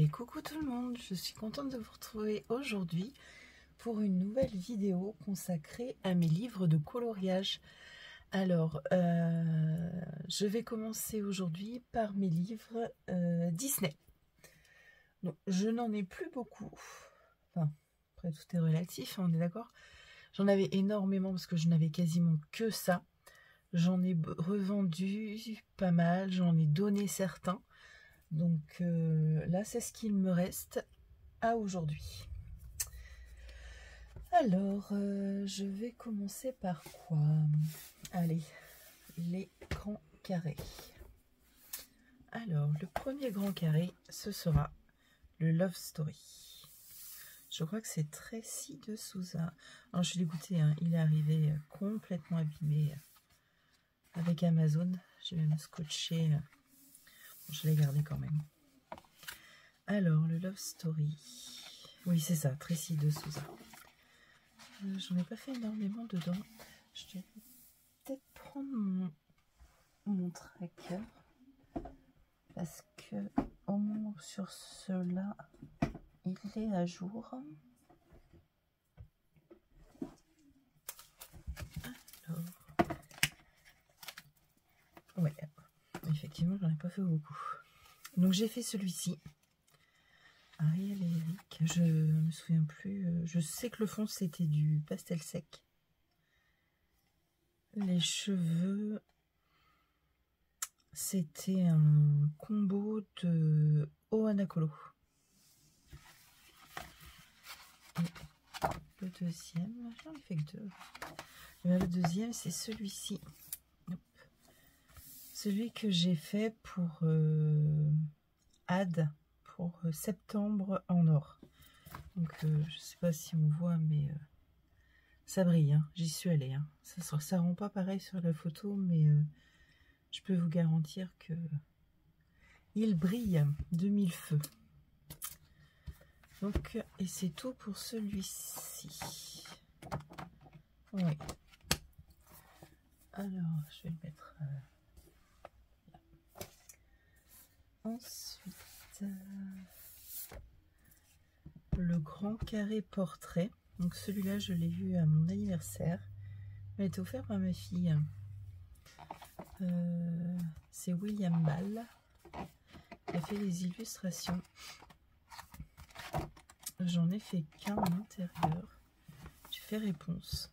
Et coucou tout le monde, je suis contente de vous retrouver aujourd'hui pour une nouvelle vidéo consacrée à mes livres de coloriage. Alors, je vais commencer aujourd'hui par mes livres Disney. Donc, je n'en ai plus beaucoup. Enfin, après tout est relatif, on est d'accord. J'en avais énormément parce que je n'avais quasiment que ça. J'en ai revendu pas mal, j'en ai donné certains. Donc là, c'est ce qu'il me reste à aujourd'hui. Alors, je vais commencer par quoi? Allez, les grands carrés. Alors, le premier grand carré, ce sera le Love Story. Je crois que c'est Tracy de Souza. Alors, je l'ai goûté, hein, il est arrivé complètement abîmé avec Amazon. J'ai même scotché. Je l'ai gardé quand même. Alors, le Love Story. Oui, c'est ça, Tracy de Souza. J'en ai pas fait énormément dedans. Je vais peut-être prendre mon tracker. Parce que au moins sur cela, il est à jour. Alors. Ouais, effectivement, j'en ai pas fait beaucoup. Donc j'ai fait celui-ci. Ariel et Eric, je me souviens plus. Je sais que le fond c'était du pastel sec. Les cheveux, c'était un combo de Ohanakolo. Et le deuxième, j'en ai fait que deux. Le deuxième, c'est celui-ci. Celui que j'ai fait pour Ad. Pour septembre en or. Donc je sais pas si on voit, mais ça brille, hein. J'y suis allée, hein. Ça rend pas pareil sur la photo, mais je peux vous garantir que il brille de mille feux. Donc, et c'est tout pour celui-ci. Oui. Alors, je vais le mettre là. Ensuite, le grand carré portrait. Donc celui-là, je l'ai vu à mon anniversaire. Il m'a été offert par ma fille. C'est William Ball qui a fait les illustrations. J'en ai fait qu'un à l'intérieur. J'ai fait réponse.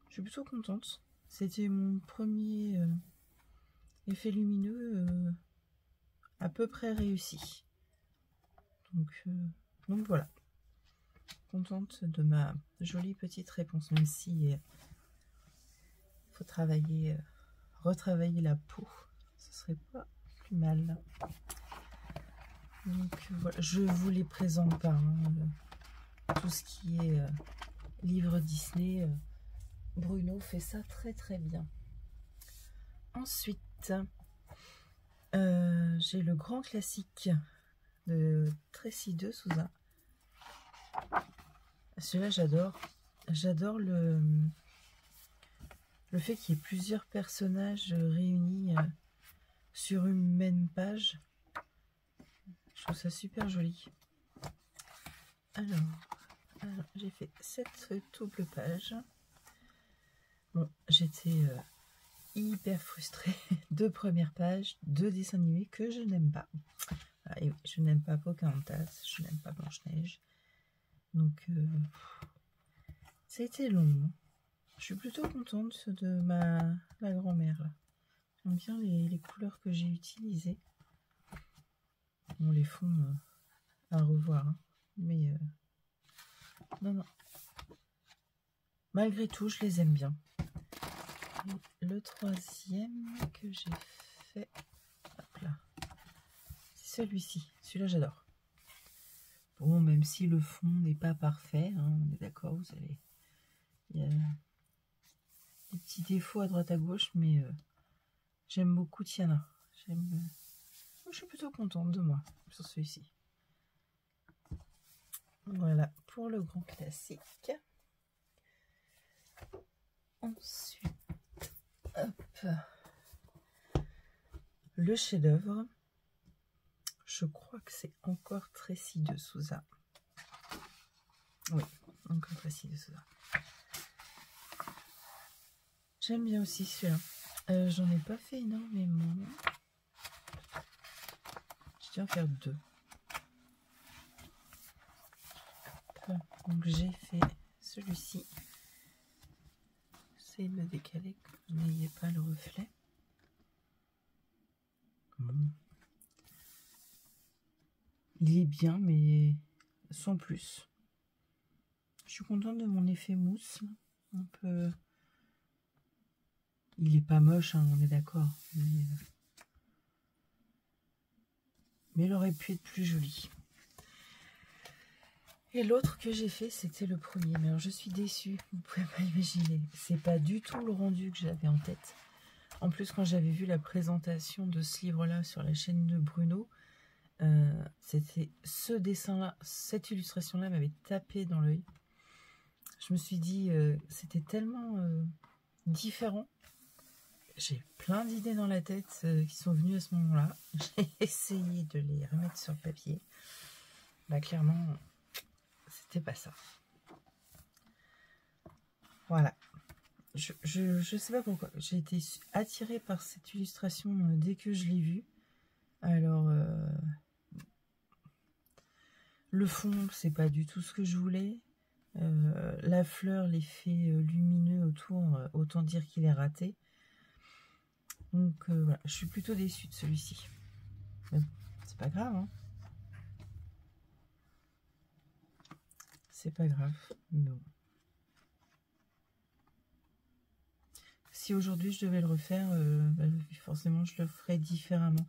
Je suis plutôt contente. C'était mon premier effet lumineux à peu près réussi. Donc voilà. Contente de ma jolie petite réponse, même si il faut travailler, retravailler la peau, ce serait pas plus mal. Donc voilà, je vous les présente pas, hein, tout ce qui est livre Disney, Bruno fait ça très très bien. Ensuite, j'ai le grand classique de Tracy de Souza. Celui-là, j'adore. J'adore le fait qu'il y ait plusieurs personnages réunis sur une même page. Je trouve ça super joli. Alors j'ai fait cette double page. Bon, j'étais hyper frustrée. 2 premières pages, 2 dessins animés que je n'aime pas. Ah, et oui, je n'aime pas Pocahontas, je n'aime pas Blanche-Neige. Donc, c'était long. Je suis plutôt contente de ma grand-mère. J'aime bien les couleurs que j'ai utilisées. On les fonds à revoir. Hein. Mais non. Malgré tout, je les aime bien. Et le troisième que j'ai fait, hop là, c'est celui-ci. Celui-là, j'adore. Bon, même si le fond n'est pas parfait, hein, on est d'accord, vous savez. Il y a des petits défauts à droite à gauche, mais j'aime beaucoup Tiana. Je suis plutôt contente de moi sur celui-ci. Voilà pour le grand classique. Ensuite, hop, le chef-d'œuvre. je crois que c'est encore Tracy de Souza. Oui, encore Tracy de Souza. J'aime bien aussi celui-là. J'en ai pas fait énormément. Je dois en faire 2. Donc j'ai fait celui-ci. J'essaie de le décaler que vous n'ayez pas le reflet. Il est bien, mais sans plus. Je suis contente de mon effet mousse. Un peu. Il est pas moche, hein, on est d'accord. Mais il aurait pu être plus joli. Et l'autre que j'ai fait, c'était le premier. Mais alors je suis déçue, vous pouvez pas imaginer. C'est pas du tout le rendu que j'avais en tête. En plus, quand j'avais vu la présentation de ce livre-là sur la chaîne de Bruno, c'était ce dessin-là, cette illustration-là m'avait tapé dans l'œil. Je me suis dit, c'était tellement différent. J'ai plein d'idées dans la tête qui sont venues à ce moment-là. J'ai essayé de les remettre sur le papier. Bah clairement, c'était pas ça. Voilà. Je sais pas pourquoi. J'ai été attirée par cette illustration dès que je l'ai vue. Alors, le fond, c'est pas du tout ce que je voulais. La fleur, l'effet lumineux autour, autant dire qu'il est raté. Donc voilà, je suis plutôt déçue de celui-ci. C'est pas grave, hein. C'est pas grave. Non. Si aujourd'hui je devais le refaire, forcément je le ferais différemment.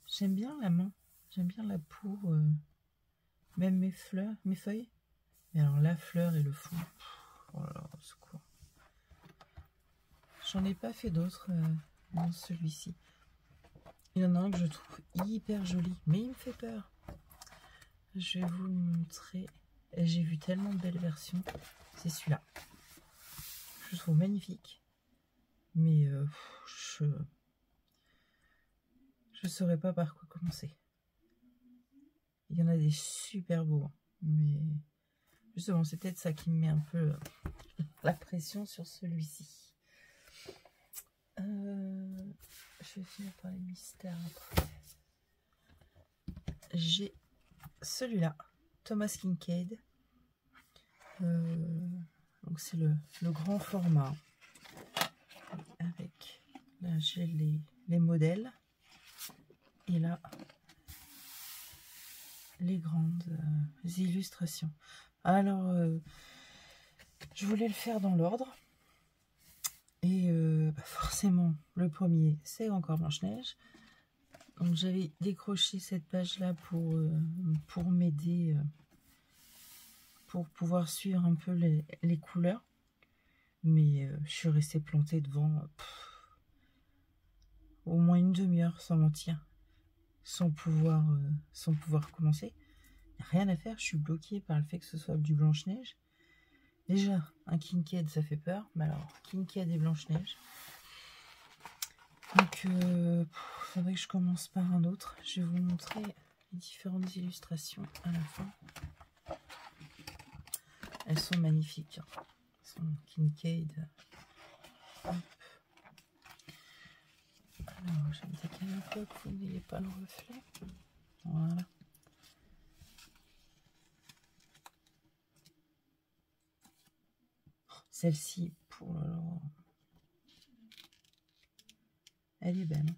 J'aime bien la main, j'aime bien la peau, même mes fleurs, mes feuilles. Mais alors la fleur et le fond, oh là là, au secours. J'en ai pas fait d'autres dans celui-ci. Il y en a un que je trouve hyper joli, mais il me fait peur. Je vais vous le montrer. J'ai vu tellement de belles versions. C'est celui-là. Je le trouve magnifique. Mais je ne saurais pas par quoi commencer. Il y en a des super beaux. Mais justement, c'est peut-être ça qui me met un peu la pression sur celui-ci. Je vais finir par les mystères après. J'ai celui-là, Thomas Kinkade. Donc c'est le grand format. Avec là j'ai les modèles. Et là les grandes illustrations. Alors je voulais le faire dans l'ordre. Et forcément, le premier, c'est encore Blanche-Neige. Donc j'avais décroché cette page-là pour m'aider, pour pouvoir suivre un peu les couleurs. Mais je suis restée plantée devant au moins une demi-heure, sans mentir, sans pouvoir commencer. Rien à faire, je suis bloquée par le fait que ce soit du Blanche-Neige. Déjà, un Kinkade, ça fait peur. Mais alors, Kinkade et Blanche-Neige. Donc, il faudrait que je commence par un autre. Je vais vous montrer les différentes illustrations à la fin. Elles sont magnifiques. Elles sont Kinkade. Hop. Alors, je vais me décaler un peu que vous n'ayez pas le reflet. Voilà. Celle-ci, pour elle est belle.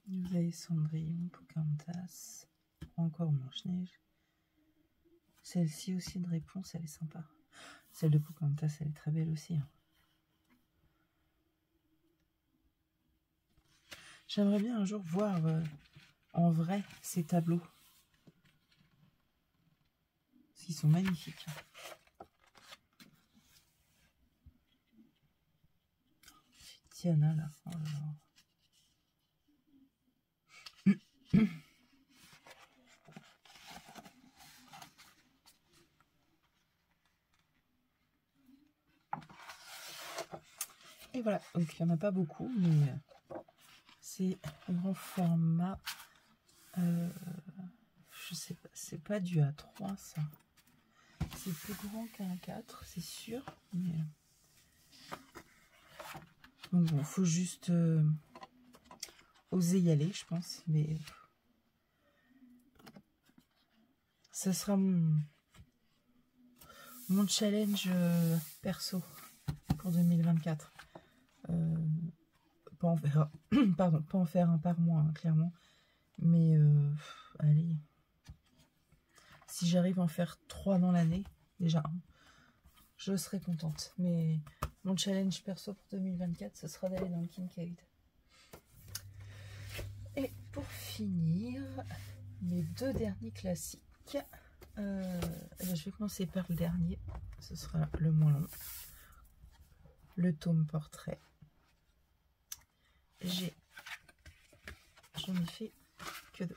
Vous avez Cendrillon, Pocahontas, encore Blanche-Neige. Celle-ci aussi de réponse, elle est sympa. Celle de Pocahontas, elle est très belle aussi. Hein. J'aimerais bien un jour voir en vrai ces tableaux. Parce qu'ils sont magnifiques. Tiana là. Oh là là. Et voilà, donc il n'y en a pas beaucoup, mais c'est un grand format. Je sais pas, c'est pas du A3 ça. C'est plus grand qu'un A4, c'est sûr. Mais... donc bon, faut juste oser y aller, je pense. Mais ça sera mon challenge perso pour 2024. Pas en faire, pardon, pas en faire un par mois, hein, clairement. Mais allez, si j'arrive à en faire 3 dans l'année, déjà, je serai contente. Mais mon challenge perso pour 2024, ce sera d'aller dans le Kincaid. Et pour finir, mes 2 derniers classiques. Je vais commencer par le dernier, ce sera le moins long. Le tome portrait. J'en ai fait que 2.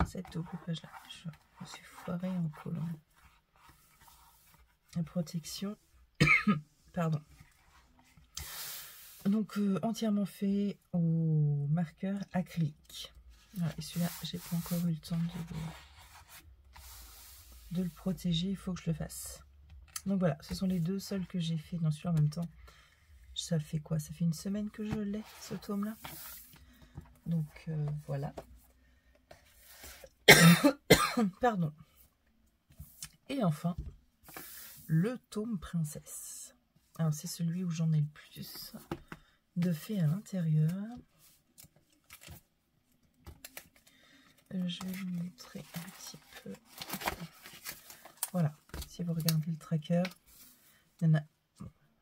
Cette découpage là, je me suis foirée en collant. La protection, pardon. Donc entièrement fait au marqueur acrylique. Voilà, et celui-là, j'ai pas encore eu le temps de le protéger, il faut que je le fasse. Donc voilà, ce sont les 2 seuls que j'ai fait dans celui-là en même temps. Ça fait quoi? Ça fait une semaine que je l'ai, ce tome-là. Donc voilà. Pardon. Et enfin, le tome princesse. Alors c'est celui où j'en ai le plus de fait à l'intérieur. Je vais vous montrer un petit peu. Voilà, si vous regardez le tracker, il y en a...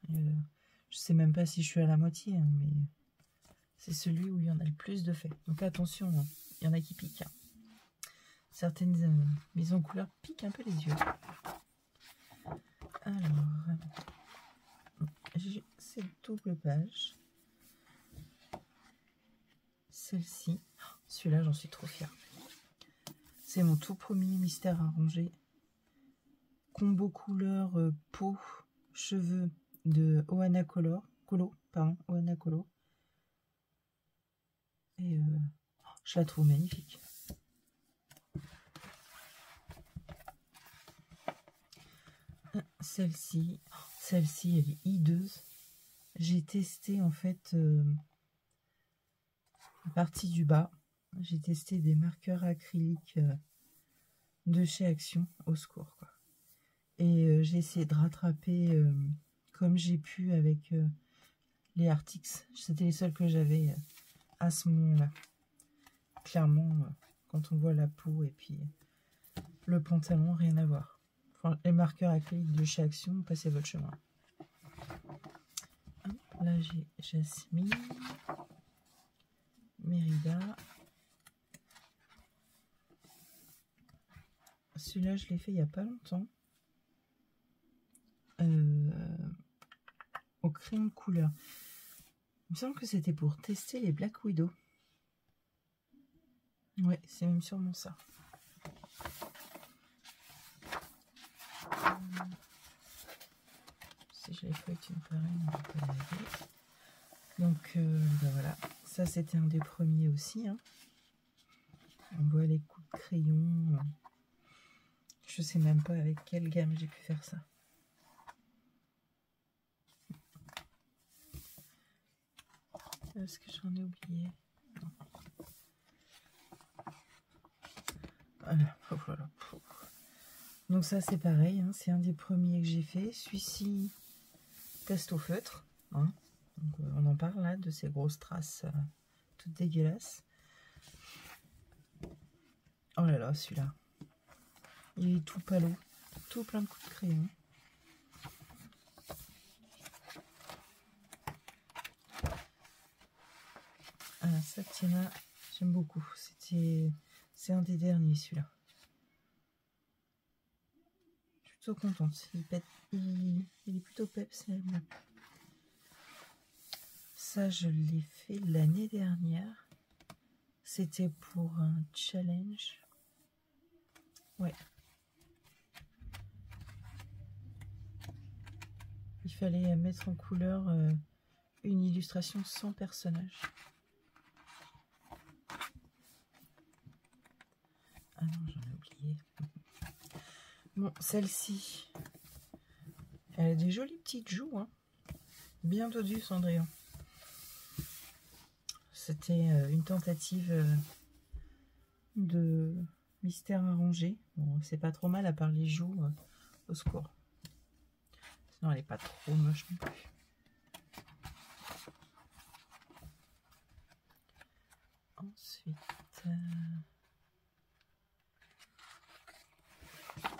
je sais même pas si je suis à la moitié, hein, mais c'est celui où il y en a le plus de faits. Donc attention, hein, il y en a qui piquent. Hein. Certaines mises en couleur piquent un peu les yeux. Alors, j'ai cette double page. Celle-ci. Celui-là, j'en suis trop fière. C'est mon tout premier mystère à ranger. Combo couleur peau, cheveux de Ohana Colo, Ohana Colo. Et je la trouve magnifique. Celle-ci, elle est hideuse. J'ai testé en fait la partie du bas. J'ai testé des marqueurs acryliques de chez Action, au secours quoi. Et j'ai essayé de rattraper comme j'ai pu avec les Artix. C'était les seuls que j'avais à ce moment-là. Clairement, quand on voit la peau et puis le pantalon, rien à voir. Enfin, les marqueurs acryliques de chez Action, passez votre chemin. Là, j'ai Jasmine, Mérida. Celui-là, je l'ai fait il n'y a pas longtemps. Au crème couleur. Il me semble que c'était pour tester les Black Widow. Ouais, c'est même sûrement ça. Si je l'ai fait avec une pareille, on va pas y arriver. Donc, ben voilà. Ça, c'était un des premiers aussi. Hein. On voit les coups de crayon. Je sais même pas avec quelle gamme j'ai pu faire ça. Est-ce que j'en ai oublié? Non. Voilà. Oh, voilà. Donc ça c'est pareil, hein. C'est un des premiers que j'ai fait. Celui-ci, test au feutre. Hein. Donc, on en parle là de ces grosses traces toutes dégueulasses. Oh là là, celui-là. Il est tout palo, tout plein de coups de crayon. Ah, ça, Tiana, j'aime beaucoup. C'est un des derniers, celui-là. Je suis plutôt contente. Il est plutôt peps. Ça, je l'ai fait l'année dernière. C'était pour un challenge. Ouais. Il il fallait mettre en couleur une illustration sans personnage. Ah non, j'en ai oublié. Bon, celle-ci, elle a des jolies petites joues, hein. Bien dodues, Cendrillon. C'était une tentative de mystère arrangé. Bon, c'est pas trop mal à part les joues, au secours. Sinon, elle n'est pas trop moche non plus. Ensuite,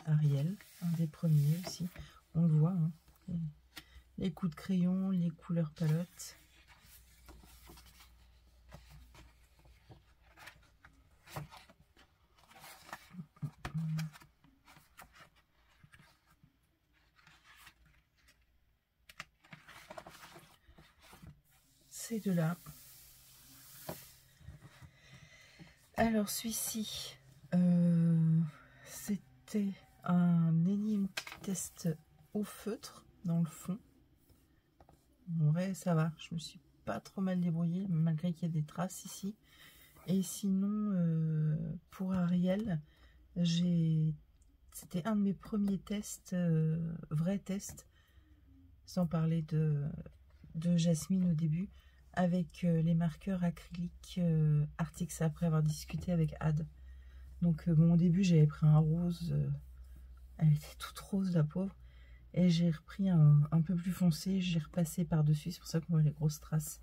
Ariel, un des premiers aussi. On le voit, hein. Les coups de crayon, les couleurs palottes. Ces deux-là. Alors, celui-ci, c'était un énième test au feutre dans le fond. En vrai, ça va. Je me suis pas trop mal débrouillée, malgré qu'il y ait des traces ici. Et sinon, pour Ariel, c'était un de mes premiers tests, vrais tests, sans parler de Jasmine au début, avec les marqueurs acryliques Artix après avoir discuté avec Ad. Donc bon, au début j'avais pris un rose, elle était toute rose la pauvre, et j'ai repris un peu plus foncé, j'ai repassé par dessus, c'est pour ça qu'on voit les grosses traces,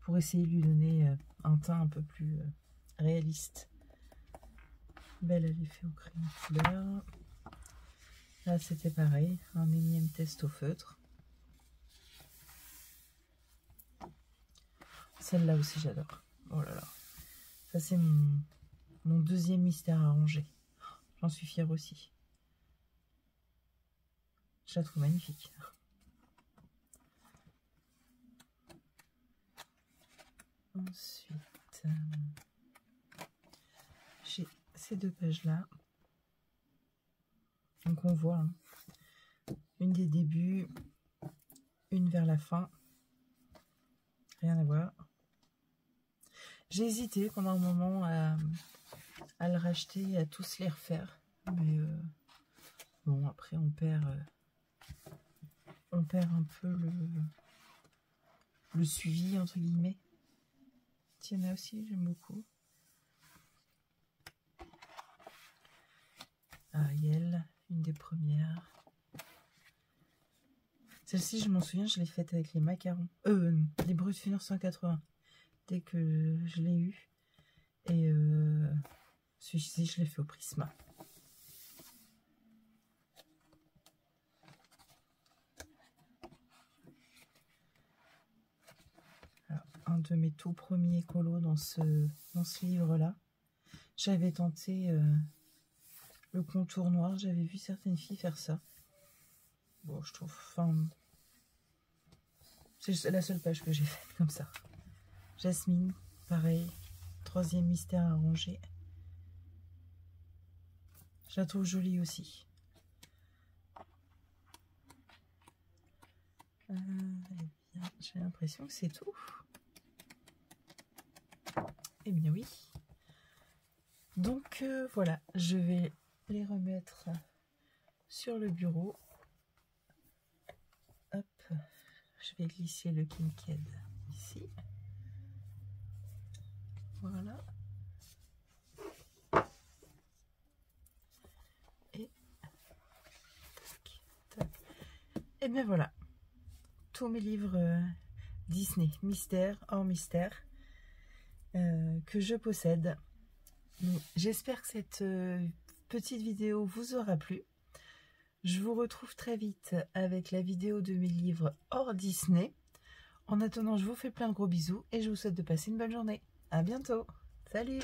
pour essayer de lui donner un teint un peu plus réaliste. Belle à l'effet au crayon couleur. Là c'était pareil, un énième test au feutre. Celle-là aussi j'adore. Oh là là. Ça c'est mon deuxième mystère arrangé. J'en suis fière aussi. Je la trouve magnifique. Ensuite, j'ai ces deux pages-là. Donc on voit hein, une des débuts, une vers la fin. Rien à voir. J'ai hésité pendant un moment à le racheter, à tous les refaire. Mais bon, après on perd un peu le suivi, entre guillemets. Tiana aussi, j'aime beaucoup. Ariel, une des premières. Celle-ci, je m'en souviens, je l'ai faite avec les macarons. Les Brut 180. Dès que je l'ai eu. Et celui-ci, je l'ai fait au Prisma. Alors, un de mes tout premiers colos dans ce livre-là. J'avais tenté le contour noir. J'avais vu certaines filles faire ça. Bon, je trouve... Enfin, c'est la seule page que j'ai faite comme ça. Jasmine, pareil. Troisième mystère arrangé. Je la trouve jolie aussi. J'ai l'impression que c'est tout. Eh bien oui. Donc voilà, je vais les remettre sur le bureau. Hop, je vais glisser le Kinked ici. Voilà. Et tac, tac. Et bien voilà, tous mes livres Disney, mystère, hors mystère, que je possède. J'espère que cette petite vidéo vous aura plu. Je vous retrouve très vite avec la vidéo de mes livres hors Disney. En attendant, je vous fais plein de gros bisous et je vous souhaite de passer une bonne journée. À bientôt. Salut!